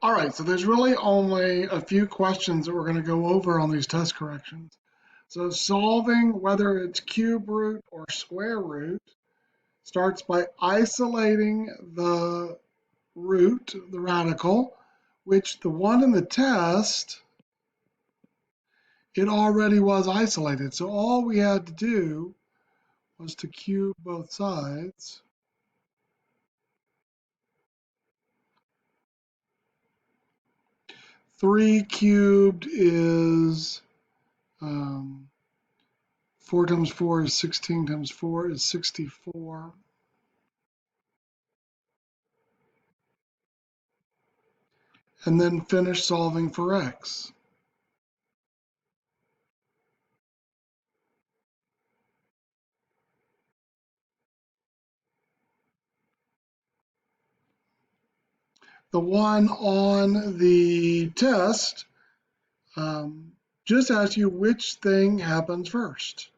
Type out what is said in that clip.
All right, so there's really only a few questions that we're going to go over on these test corrections. So solving whether it's cube root or square root starts by isolating the root, the radical, which the one in the test, it already was isolated. So all we had to do was to cube both sides. Three cubed is 4 times 4 is 16 times 4 is 64. And then finish solving for x. The one on the test just asks you which thing happens first.